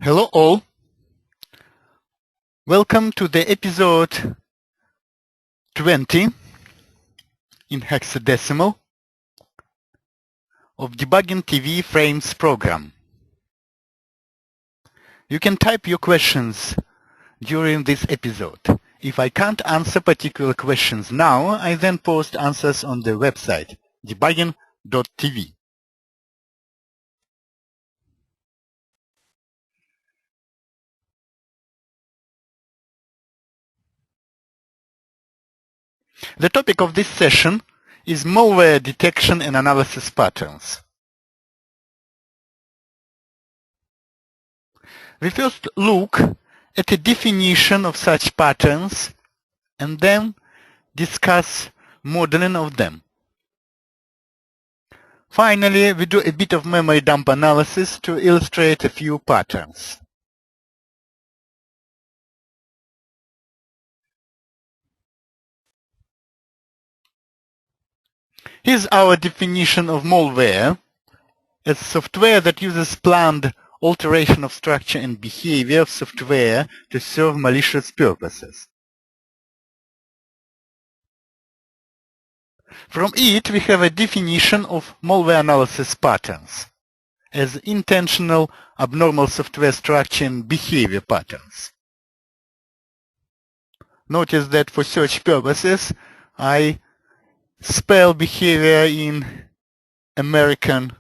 Hello all. Welcome to the episode 20 in hexadecimal of Debugging TV Frames program. You can type your questions during this episode. If I can't answer particular questions now, I then post answers on the website debugging.tv. The topic of this session is malware detection and analysis patterns. We first look at a definition of such patterns and then discuss modeling of them. Finally, we do a bit of memory dump analysis to illustrate a few patterns. Here's our definition of malware as software that uses planned alteration of structure and behavior of software to serve malicious purposes. From it, we have a definition of malware analysis patterns as intentional abnormal software structure and behavior patterns. Notice that for search purposes, I spell behavior in American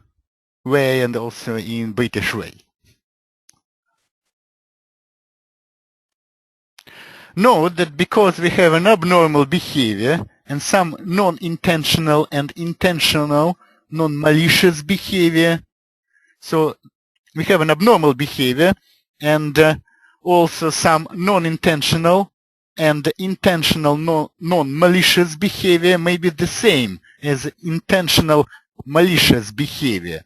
way and also in British way. Note that because we have an abnormal behavior and some non-intentional and intentional non-malicious behavior, so we have an abnormal behavior and also some non-intentional and intentional non-malicious behavior may be the same as intentional malicious behavior.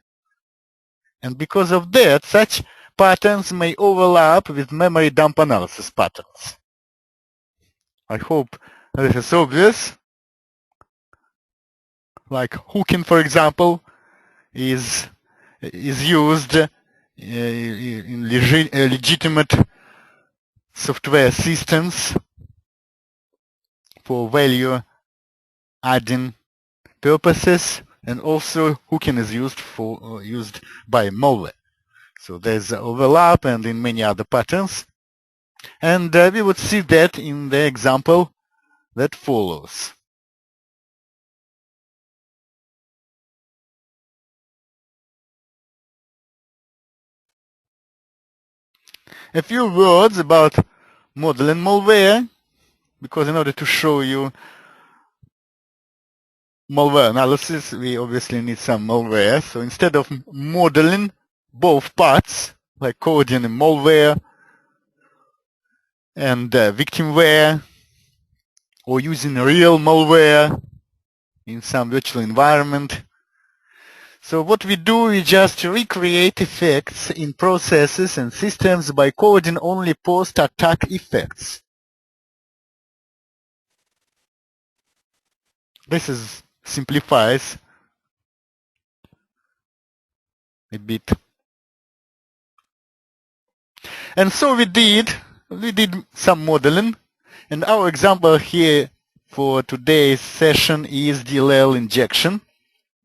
And because of that, such patterns may overlap with memory dump analysis patterns. I hope this is obvious. Like hooking, for example, is used in legitimate software systems for value adding purposes, and also hooking is used by malware. So there's overlap and in many other patterns. And we would see that in the example that follows. A few words about modeling malware, because in order to show you malware analysis, we obviously need some malware. So instead of modeling both parts, like coding in malware and victimware, or using real malware in some virtual environment, so what we do is just recreate effects in processes and systems by coding only post-attack effects. This simplifies a bit. And so we did some modeling, and our example here for today's session is DLL injection,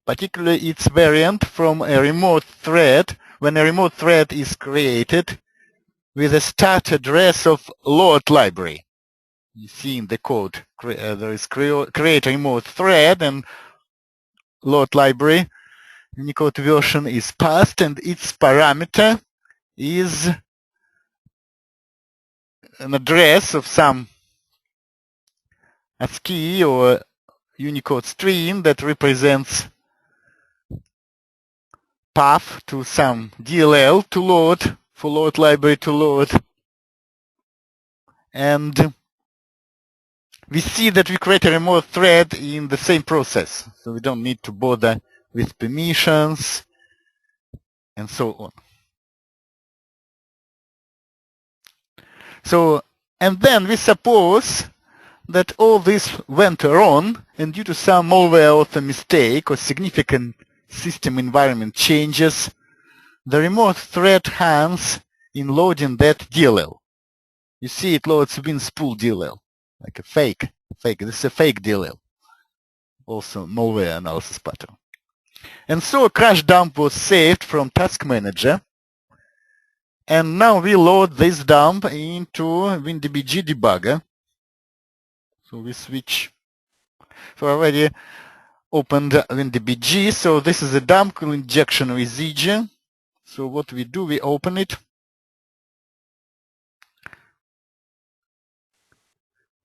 particularly its variant from a remote thread, when a remote thread is created with a start address of load library. You see in the code, there is create remote thread and load library. Unicode version is passed and its parameter is an address of some ASCII or Unicode string that represents path to some DLL to load, for load library to load. And we see that we create a remote thread in the same process. So we don't need to bother with permissions and so on. So, and then we suppose that all this went wrong, and due to some malware author mistake or significant system environment changes, the remote thread hands in loading that DLL. You see it loads WinSpool DLL, like a fake. This is a fake DLL. Also malware analysis pattern. And so a crash dump was saved from Task Manager. And now we load this dump into WinDBG debugger. So we switch. So I already opened WinDBG. So this is a dump called Injection Residue. So what we do, we open it.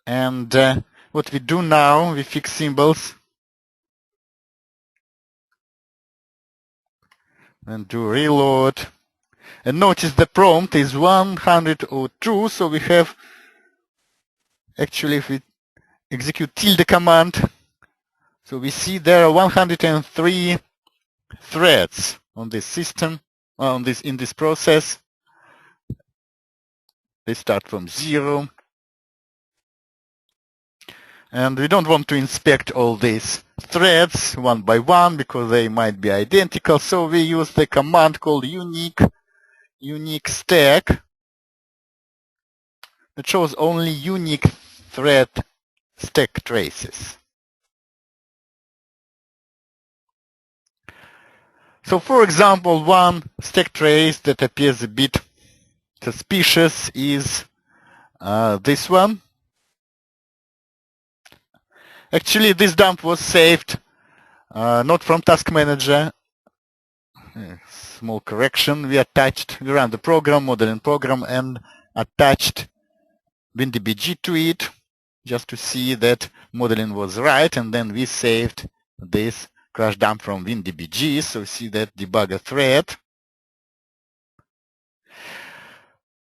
And what we do now, we fix symbols. And do reload. And notice the prompt is 102. So we have, actually, if we execute tilde command, so we see there are 103 threads on this system, in this process. They start from 0. And we don't want to inspect all these threads one by one because they might be identical. So we use the command called unique stack that shows only unique thread stack traces. So for example, one stack trace that appears a bit suspicious is this one. Actually, this dump was saved not from Task Manager. Small correction. We ran the program, modeling program, and attached WinDBG to it just to see that modeling was right. And then we saved this crash dump from WinDBG. So see that debugger thread.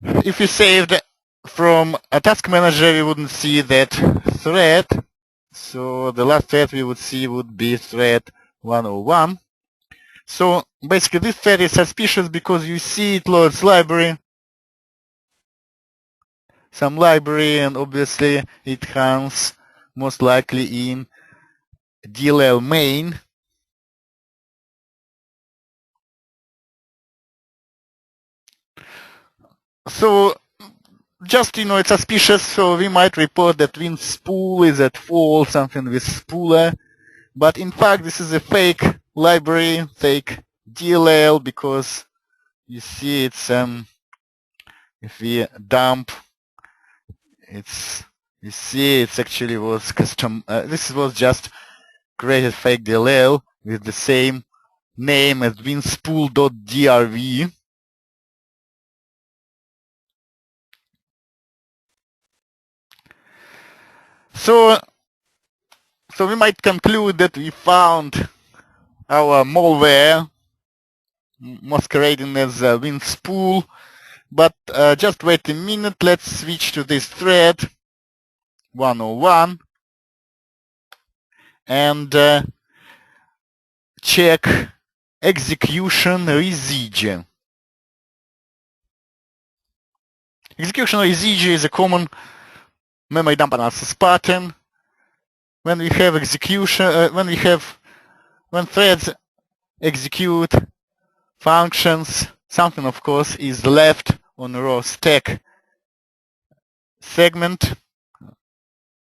If we saved from a Task Manager, we wouldn't see that thread. So the last thread we would see would be thread 101. So basically this thread is suspicious because you see it loads library, some library, and obviously it runs most likely in DLL main. So just, it's suspicious, so we might report that WinSpool is at fault, something with spooler. But in fact, this is a fake library, fake DLL, because you see it's, if we dump, you see it's actually was custom, this was just created fake DLL with the same name as winspool.drv. So we might conclude that we found our malware masquerading as WinSpool, but just wait a minute. Let's switch to this thread 101 and check execution residue. Execution residue is a common memory dump analysis pattern. When we have execution, when threads execute functions, something of course is left on the raw stack segment,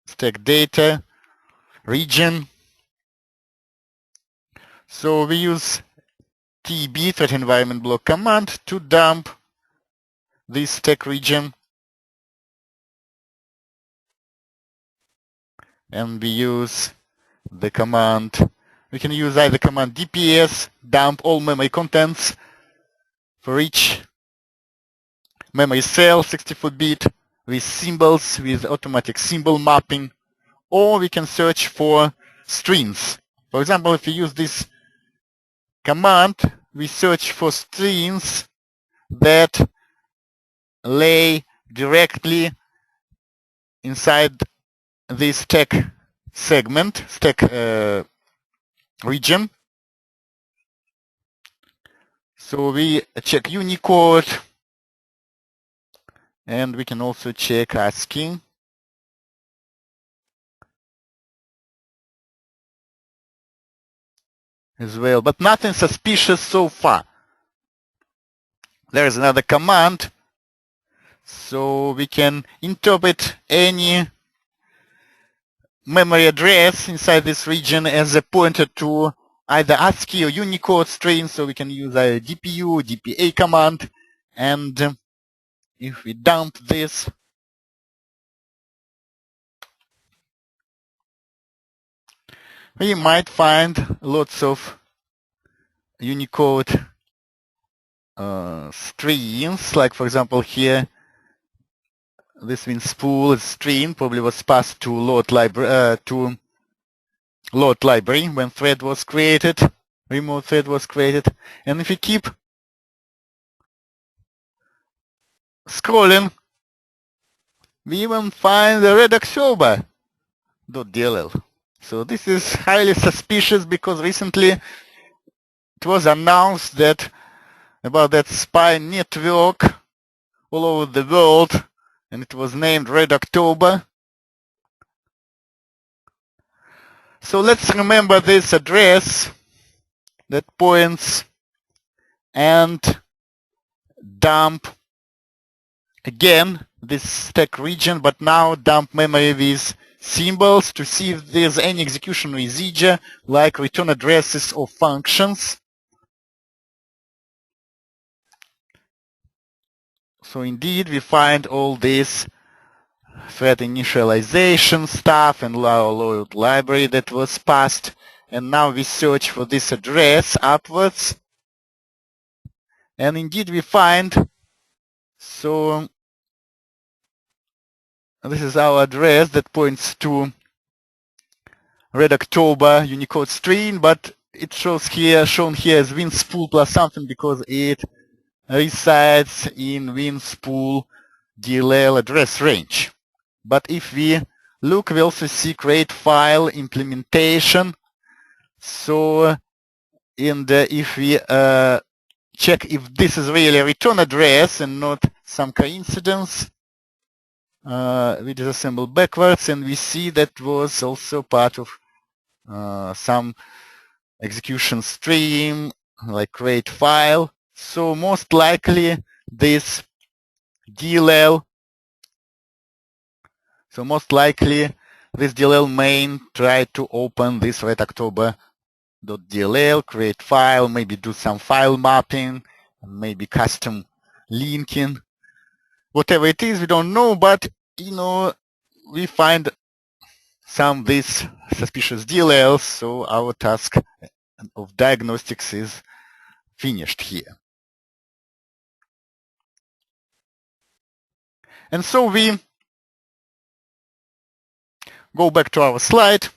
stack data, region. So we use tb, thread environment block command, to dump this stack region. And we use the command, we can use either command dps, dump all memory contents for each memory cell, 64-bit, with symbols, with automatic symbol mapping, or we can search for strings. For example, if we use this command, we search for strings that lay directly inside this stack segment, stack region. So we check Unicode, and we can also check ASCII. As well, but nothing suspicious so far. There is another command So we can interpret any memory address inside this region as a pointer to either ASCII or Unicode string, so we can use either DPU, DPA command, and if we dump this, we might find lots of Unicode strings, like for example here, this means spool string probably was passed to load library when thread was created, remote thread was created, and if we keep scrolling, we even find the red October.dll. So this is highly suspicious because recently it was announced that about that spy network all over the world, and it was named Red October. So let's remember this address that points and dump again this stack region, but now dump memory with symbols to see if there's any execution residue like return addresses or functions. So indeed we find all this thread initialization stuff and load library that was passed, and now we search for this address upwards, and indeed we find, so this is our address that points to Red October Unicode string, but it shown here as WinSpool plus something because it resides in WinSpool DLL address range. But if we look, we also see create file implementation. So if we check if this is really a return address and not some coincidence, we disassemble backwards and we see that was also part of some execution stream, like create file. So most likely this DLL, main tried to open this Red October.dll, create file, maybe do some file mapping, maybe custom linking. Whatever it is, we don't know, but we find some of these suspicious DLLs, so our task of diagnostics is finished here. And so we go back to our slide.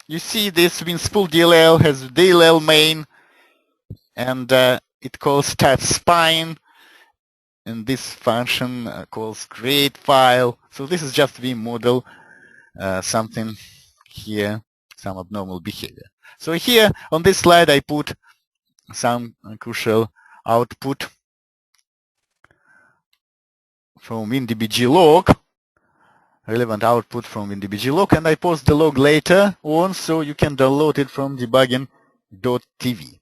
You see this WinSpool DLL has DLL main, and it calls type spine, and this function calls create file. So this is just we model something here, some abnormal behavior. So here on this slide I put some crucial output from WinDBG log, relevant output from WinDBG log, and I post the log later on so you can download it from debugging.tv.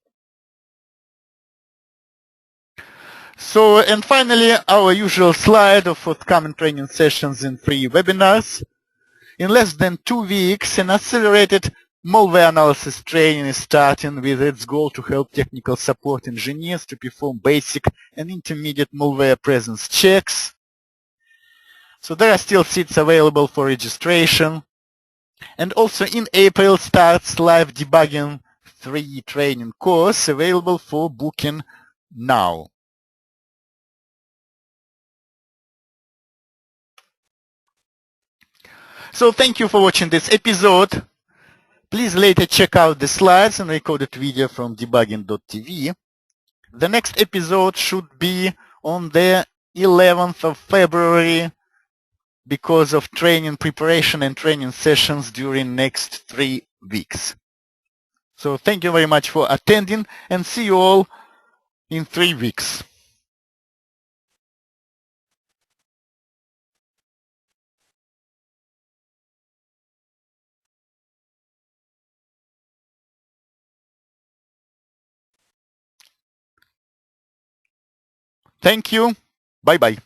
So, and finally, our usual slide of forthcoming training sessions and free webinars. In less than 2 weeks, an accelerated malware analysis training is starting with its goal to help technical support engineers to perform basic and intermediate malware presence checks. So there are still seats available for registration. And also in April starts live debugging 3 training course available for booking now. So thank you for watching this episode. Please later check out the slides and recorded video from debugging.tv. The next episode should be on the 11th of February because of training preparation and training sessions during next 3 weeks. So thank you very much for attending and see you all in 3 weeks. Thank you. Bye-bye.